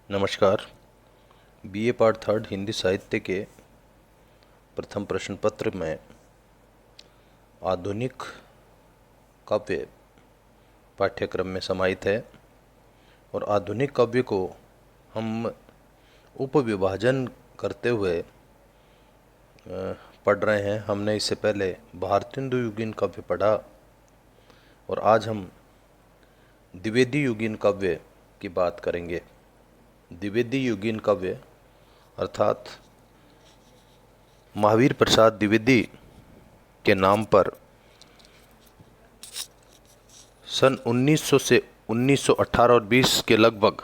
नमस्कार। BA part third Hindi साहित्य के प्रथम प्रश्न पत्र में आधुनिक काव्य पाठ्यक्रम में समाहित है और आधुनिक काव्य को हम उपविभाजन करते हुए पढ़ रहे हैं। हमने इससे पहले भारतेंदु युगीन काव्य पढ़ा और आज हम द्विवेदी युगीन काव्य की बात करेंगे। द्विवेदी युगीन काव्य अर्थात महावीर प्रसाद द्विवेदी के नाम पर सन 1900 से 1918 और 20 के लगभग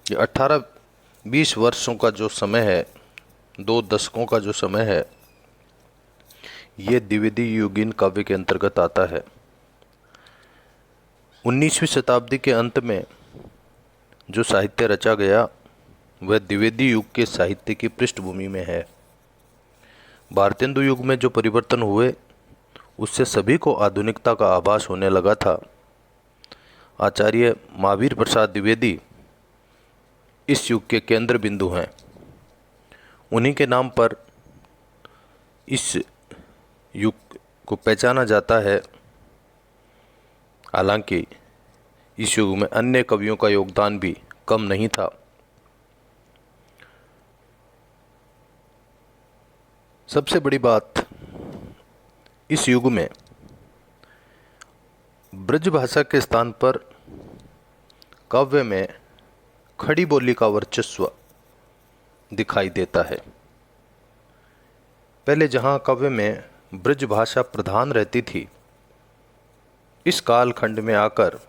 ये 18-20 वर्षों का जो समय है, 2 दशकों का जो समय है, ये द्विवेदी युगीन काव्य के अंतर्गत आता है। 19वीं शताब्दी के अंत में जो साहित्य रचा गया वह द्विवेदी युग के साहित्य की पृष्ठभूमि में है। भारतेंदु युग में जो परिवर्तन हुए उससे सभी को आधुनिकता का आभास होने लगा था। आचार्य महावीर प्रसाद द्विवेदी इस युग के केंद्र बिंदु हैं। उन्हीं के नाम पर इस युग को पहचाना जाता है। हालांकि इस युग में अन्य कवियों का योगदान भी कम नहीं था। सबसे बड़ी बात, इस युग में ब्रज भाषा के स्थान पर काव्य में खड़ी बोली का वर्चस्व दिखाई देता है। पहले जहाँ काव्य में ब्रज भाषा प्रधान रहती थी, इस कालखंड में आकर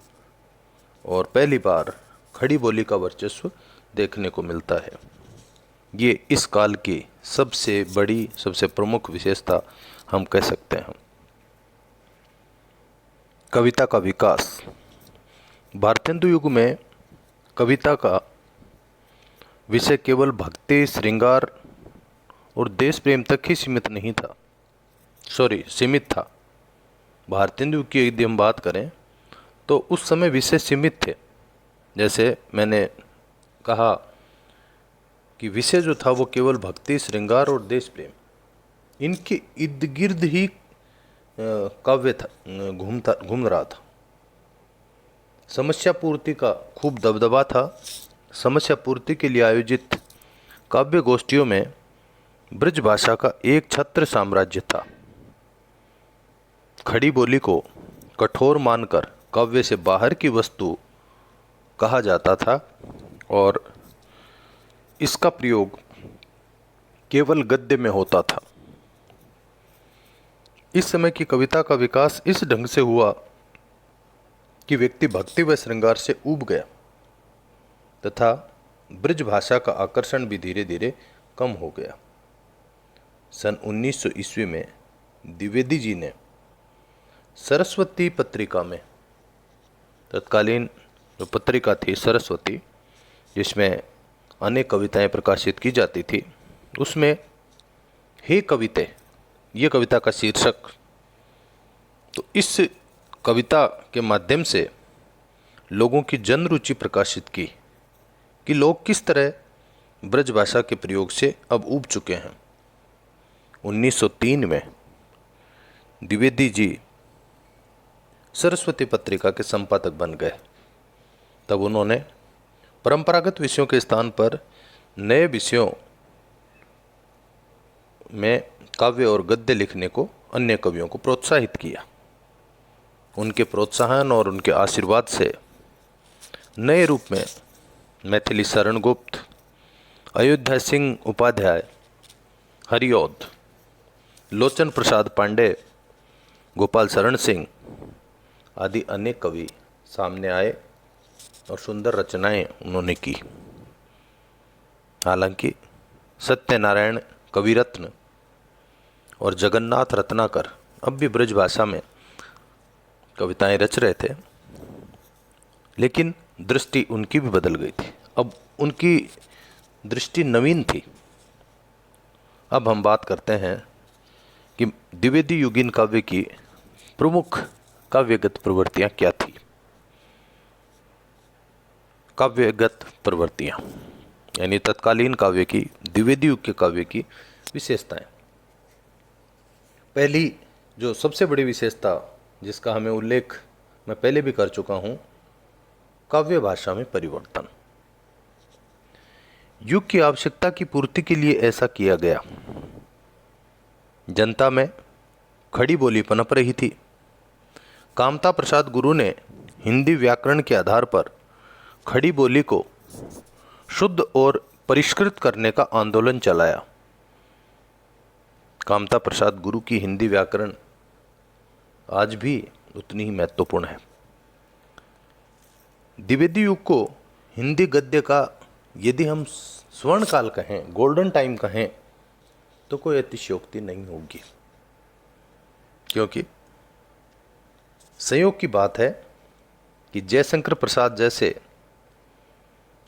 और पहली बार खड़ी बोली का वर्चस्व देखने को मिलता है। ये इस काल की सबसे बड़ी, सबसे प्रमुख विशेषता हम कह सकते हैं। कविता का विकास। भारतेंदु युग में कविता का विषय केवल भक्ति, श्रृंगार और देश प्रेम तक ही सीमित था। भारतेंदु युग की यदि हम बात करें तो उस समय विषय सीमित थे। जैसे मैंने कहा कि विषय जो था वो केवल भक्ति, श्रृंगार और देश प्रेम, इनके इर्द गिर्द ही काव्य था, घूम रहा था। समस्या पूर्ति का खूब दबदबा था। समस्या पूर्ति के लिए आयोजित काव्य गोष्ठियों में ब्रज भाषा का एक छत्र साम्राज्य था। खड़ी बोली को कठोर मानकर काव्य से बाहर की वस्तु कहा जाता था और इसका प्रयोग केवल गद्य में होता था। इस समय की कविता का विकास इस ढंग से हुआ कि व्यक्ति भक्ति व श्रृंगार से ऊब गया तथा ब्रज भाषा का आकर्षण भी धीरे धीरे कम हो गया। सन 1900 ईस्वी में द्विवेदी जी ने सरस्वती पत्रिका में, तत्कालीन जो पत्रिका थी सरस्वती, जिसमें अनेक कविताएं प्रकाशित की जाती थी, उसमें हे कविते, ये कविता का शीर्षक। तो इस कविता के माध्यम से लोगों की जन रुचि प्रकाशित की कि लोग किस तरह ब्रज भाषा के प्रयोग से अब ऊब चुके हैं। 1903 में द्विवेदी जी सरस्वती पत्रिका के संपादक बन गए। तब उन्होंने परंपरागत विषयों के स्थान पर नए विषयों में काव्य और गद्य लिखने को अन्य कवियों को प्रोत्साहित किया। उनके प्रोत्साहन और उनके आशीर्वाद से नए रूप में मैथिली शरण गुप्त, अयोध्या सिंह उपाध्याय, हरिऔध, लोचन प्रसाद पांडे, गोपाल शरण सिंह आदि अनेक कवि सामने आए और सुंदर रचनाएं उन्होंने की। हालांकि सत्यनारायण कविरत्न और जगन्नाथ रत्नाकर अब भी ब्रज भाषा में कविताएं रच रहे थे, लेकिन दृष्टि उनकी भी बदल गई थी। अब उनकी दृष्टि नवीन थी। अब हम बात करते हैं कि द्विवेदी युगीन काव्य की प्रमुख काव्यगत प्रवृत्तियां क्या थी। काव्यगत प्रवृत्तियाँ, यानी तत्कालीन काव्य की, द्विवेदी युग के काव्य की विशेषताएं। पहली जो सबसे बड़ी विशेषता जिसका हमें उल्लेख मैं पहले भी कर चुका हूँ, काव्य भाषा में परिवर्तन। युग की आवश्यकता की पूर्ति के लिए ऐसा किया गया। जनता में खड़ी बोली पनप रही थी। कामता प्रसाद गुरु ने हिंदी व्याकरण के आधार पर खड़ी बोली को शुद्ध और परिष्कृत करने का आंदोलन चलाया। कामता प्रसाद गुरु की हिंदी व्याकरण आज भी उतनी ही महत्वपूर्ण है। द्विवेदी युग को हिंदी गद्य का यदि हम स्वर्ण काल कहें, गोल्डन टाइम कहें, तो कोई अतिशयोक्ति नहीं होगी, क्योंकि संयोग की बात है कि जयशंकर प्रसाद जैसे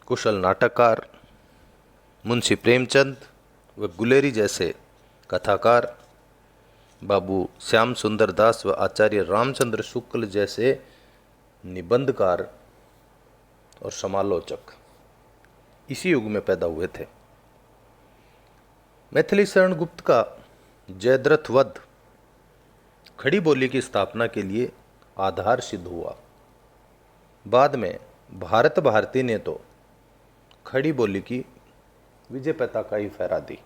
कुशल नाटककार, मुंशी प्रेमचंद व गुलेरी जैसे कथाकार, बाबू श्याम सुंदर दास व आचार्य रामचंद्र शुक्ल जैसे निबंधकार और समालोचक इसी युग में पैदा हुए थे। मैथिली शरण गुप्त का जयद्रथ वध खड़ी बोली की स्थापना के लिए आधार सिद्ध हुआ। बाद में भारत भारती ने तो खड़ी बोली की विजय पताका ही फहरा दी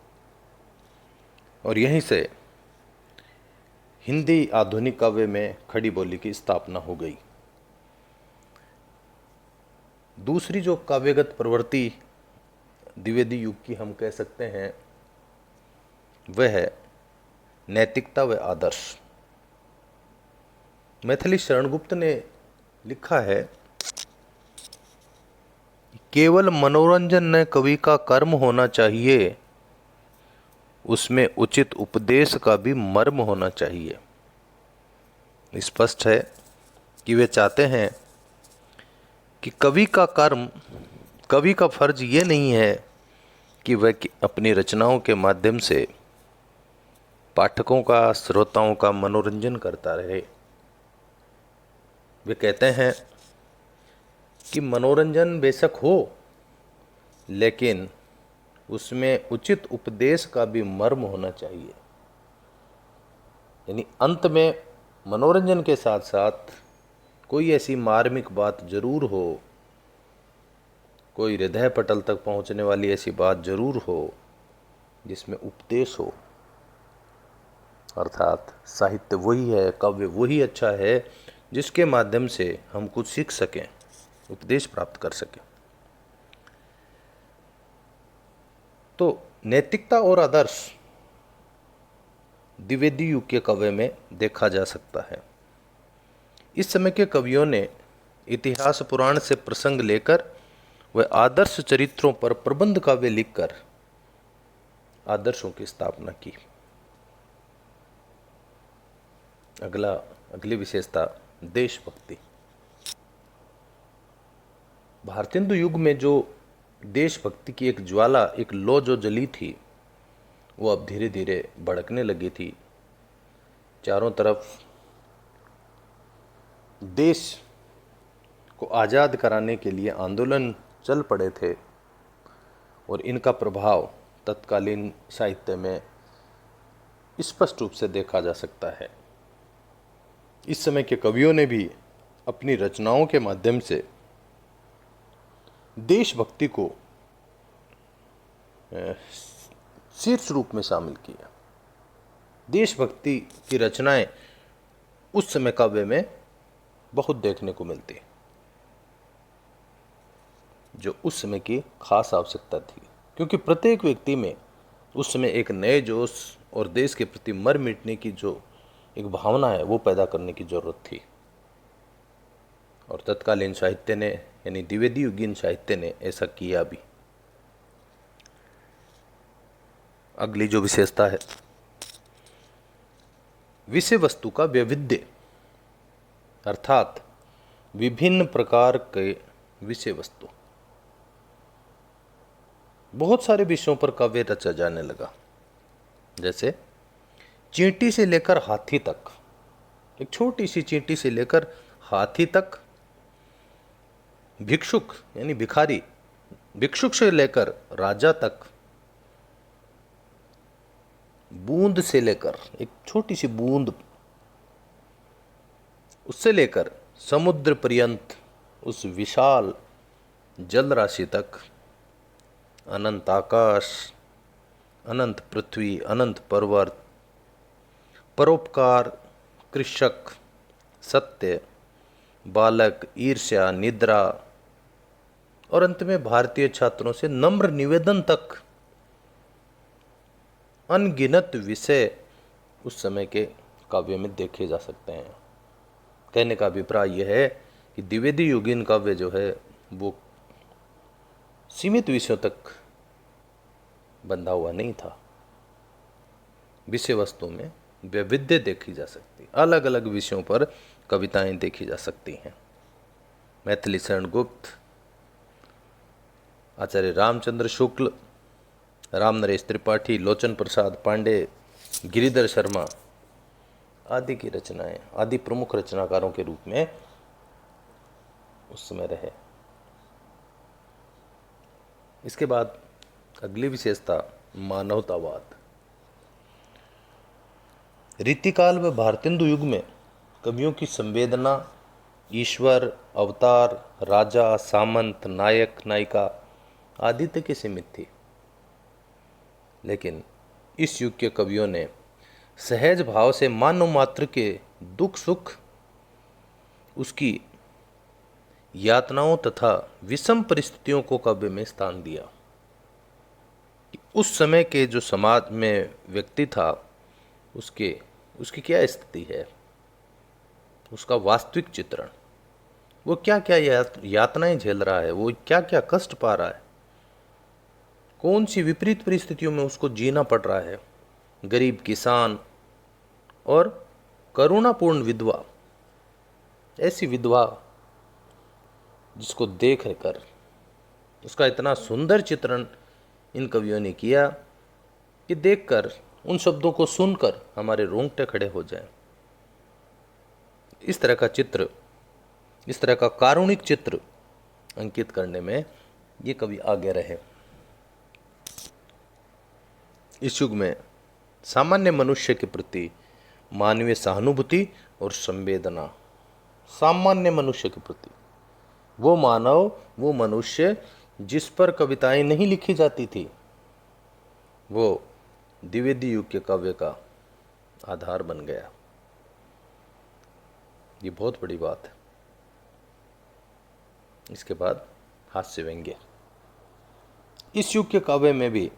और यहीं से हिंदी आधुनिक काव्य में खड़ी बोली की स्थापना हो गई। दूसरी जो काव्यगत प्रवृत्ति द्विवेदी युग की हम कह सकते हैं, वह है नैतिकता व आदर्श। मैथिली शरण गुप्त ने लिखा है, केवल मनोरंजन न कवि का कर्म होना चाहिए, उसमें उचित उपदेश का भी मर्म होना चाहिए। स्पष्ट है कि वे चाहते हैं कि कवि का कर्म, कवि का फर्ज ये नहीं है कि वह अपनी रचनाओं के माध्यम से पाठकों का, श्रोताओं का मनोरंजन करता रहे। वे कहते हैं कि मनोरंजन बेशक हो, लेकिन उसमें उचित उपदेश का भी मर्म होना चाहिए। यानी अंत में मनोरंजन के साथ साथ कोई ऐसी मार्मिक बात जरूर हो, कोई हृदय पटल तक पहुंचने वाली ऐसी बात जरूर हो जिसमें उपदेश हो। अर्थात साहित्य वही है, काव्य वही अच्छा है जिसके माध्यम से हम कुछ सीख सकें, उपदेश प्राप्त कर सकें। तो नैतिकता और आदर्श द्विवेदी युग के काव्य में देखा जा सकता है। इस समय के कवियों ने इतिहास पुराण से प्रसंग लेकर व आदर्श चरित्रों पर प्रबंध काव्य लिखकर आदर्शों की स्थापना की। अगली विशेषता देशभक्ति। भारतेंदु युग में जो देशभक्ति की एक ज्वाला, एक लौ जो जली थी, वो अब धीरे धीरे भड़कने लगी थी। चारों तरफ देश को आज़ाद कराने के लिए आंदोलन चल पड़े थे और इनका प्रभाव तत्कालीन साहित्य में स्पष्ट रूप से देखा जा सकता है। इस समय के कवियों ने भी अपनी रचनाओं के माध्यम से देशभक्ति को शीर्ष रूप में शामिल किया। देशभक्ति की रचनाएं उस समय काव्य में बहुत देखने को मिलती, जो उस समय की खास आवश्यकता थी, क्योंकि प्रत्येक व्यक्ति में उस समय एक नए जोश और देश के प्रति मर मिटने की जो एक भावना है वो पैदा करने की जरूरत थी। और तत्कालीन साहित्य ने, यानी द्विवेदी युगीन साहित्य ने ऐसा किया भी। अगली जो विशेषता है, विषय वस्तु का वैविध्य, अर्थात विभिन्न प्रकार के विषय वस्तु। बहुत सारे विषयों पर काव्य रचा जाने लगा, जैसे चींटी से लेकर हाथी तक, एक छोटी सी चींटी से लेकर हाथी तक भिक्षुक यानी भिखारी, भिक्षुक से लेकर राजा तक, बूंद से लेकर, एक छोटी सी बूंद, उससे लेकर समुद्र पर्यंत, उस विशाल जल राशि तक, अनंत आकाश, अनंत पृथ्वी, अनंत पर्वत, परोपकार, कृषक, सत्य, बालक, ईर्ष्या, निद्रा और अंत में भारतीय छात्रों से नम्र निवेदन तक अनगिनत विषय उस समय के काव्य में देखे जा सकते हैं। कहने का अभिप्राय यह है कि द्विवेदी युगीन काव्य जो है वो सीमित विषयों तक बंधा हुआ नहीं था। विषय वस्तु में वैविध्य देखी जा सकती, अलग अलग विषयों पर कविताएं देखी जा सकती हैं। मैथिली शरण गुप्त, आचार्य रामचंद्र शुक्ल, राम नरेश त्रिपाठी, लोचन प्रसाद पांडे, गिरिधर शर्मा आदि की रचनाएं आदि प्रमुख रचनाकारों के रूप में उस समय रहे। इसके बाद अगली विशेषता मानवतावाद। रीतिकाल व भारतेंदु युग में कवियों की संवेदना ईश्वर, अवतार, राजा, सामंत, नायक, नायिका आदि तक ही सीमित थी, लेकिन इस युग के कवियों ने सहज भाव से मानव मात्र के दुख सुख, उसकी यातनाओं तथा विषम परिस्थितियों को काव्य में स्थान दिया। उस समय के जो समाज में व्यक्ति था उसकी क्या स्थिति है, उसका वास्तविक चित्रण, वो क्या क्या यातनाएं झेल रहा है, वो क्या क्या कष्ट पा रहा है, कौन सी विपरीत परिस्थितियों में उसको जीना पड़ रहा है। गरीब किसान और करुणापूर्ण विधवा, ऐसी विधवा जिसको देख कर उसका इतना सुंदर चित्रण इन कवियों ने किया कि देखकर, उन शब्दों को सुनकर हमारे रोंगटे खड़े हो जाएं। इस तरह का चित्र, इस तरह का कारुणिक चित्र अंकित करने में ये कवि आगे रहे। इस युग में सामान्य मनुष्य के प्रति मानवीय सहानुभूति और संवेदना, सामान्य मनुष्य के प्रति, वो मानव, वो मनुष्य जिस पर कविताएं नहीं लिखी जाती थी, वो द्विवेदी युग के काव्य का आधार बन गया। ये बहुत बड़ी बात है। इसके बाद हास्य व्यंग्य। इस युग के काव्य में भी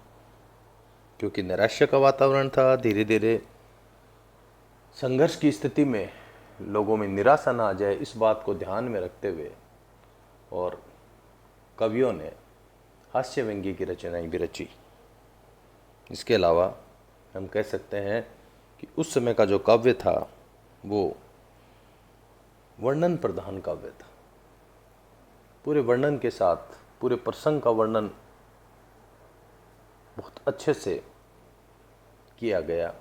क्योंकि नैराश्य का वातावरण था, धीरे धीरे संघर्ष की स्थिति में लोगों में निराशा ना आ जाए, इस बात को ध्यान में रखते हुए और कवियों ने हास्य व्यंग्य की रचनाएं भी रची। इसके अलावा हम कह सकते हैं कि उस समय का जो काव्य था वो वर्णन प्रधान काव्य था। पूरे वर्णन के साथ पूरे प्रसंग का वर्णन बहुत अच्छे से किया गया।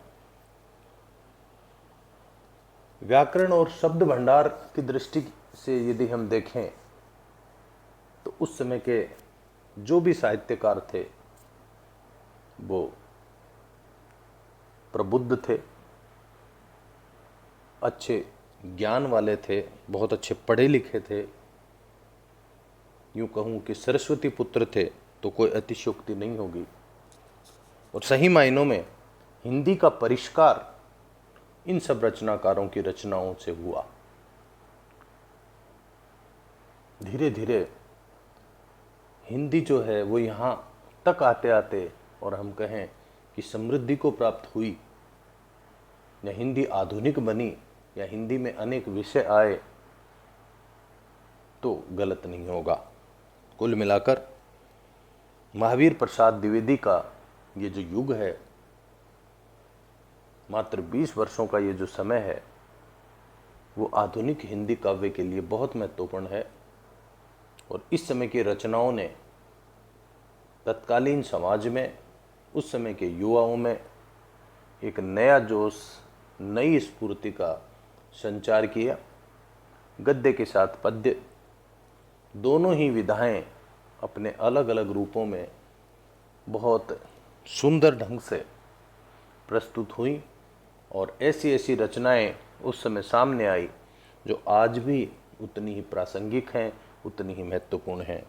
व्याकरण और शब्द भंडार की दृष्टि से यदि हम देखें तो उस समय के जो भी साहित्यकार थे वो प्रबुद्ध थे, अच्छे ज्ञान वाले थे, बहुत अच्छे पढ़े लिखे थे। यूँ कहूँ कि सरस्वती पुत्र थे तो कोई अतिशयोक्ति नहीं होगी। और सही मायनों में हिंदी का परिष्कार इन सब रचनाकारों की रचनाओं से हुआ। धीरे धीरे हिंदी जो है वो यहाँ तक आते आते, और हम कहें कि समृद्धि को प्राप्त हुई, या हिंदी आधुनिक बनी, या हिंदी में अनेक विषय आए, तो गलत नहीं होगा। कुल मिलाकर महावीर प्रसाद द्विवेदी का ये जो युग है, मात्र 20 वर्षों का ये जो समय है, वो आधुनिक हिंदी काव्य के लिए बहुत महत्वपूर्ण है। और इस समय की रचनाओं ने तत्कालीन समाज में, उस समय के युवाओं में एक नया जोश, नई स्फूर्ति का संचार किया। गद्य के साथ पद्य, दोनों ही विधाएं अपने अलग अलग रूपों में बहुत सुंदर ढंग से प्रस्तुत हुई और ऐसी ऐसी रचनाएं उस समय सामने आई जो आज भी उतनी ही प्रासंगिक हैं, उतनी ही महत्वपूर्ण हैं।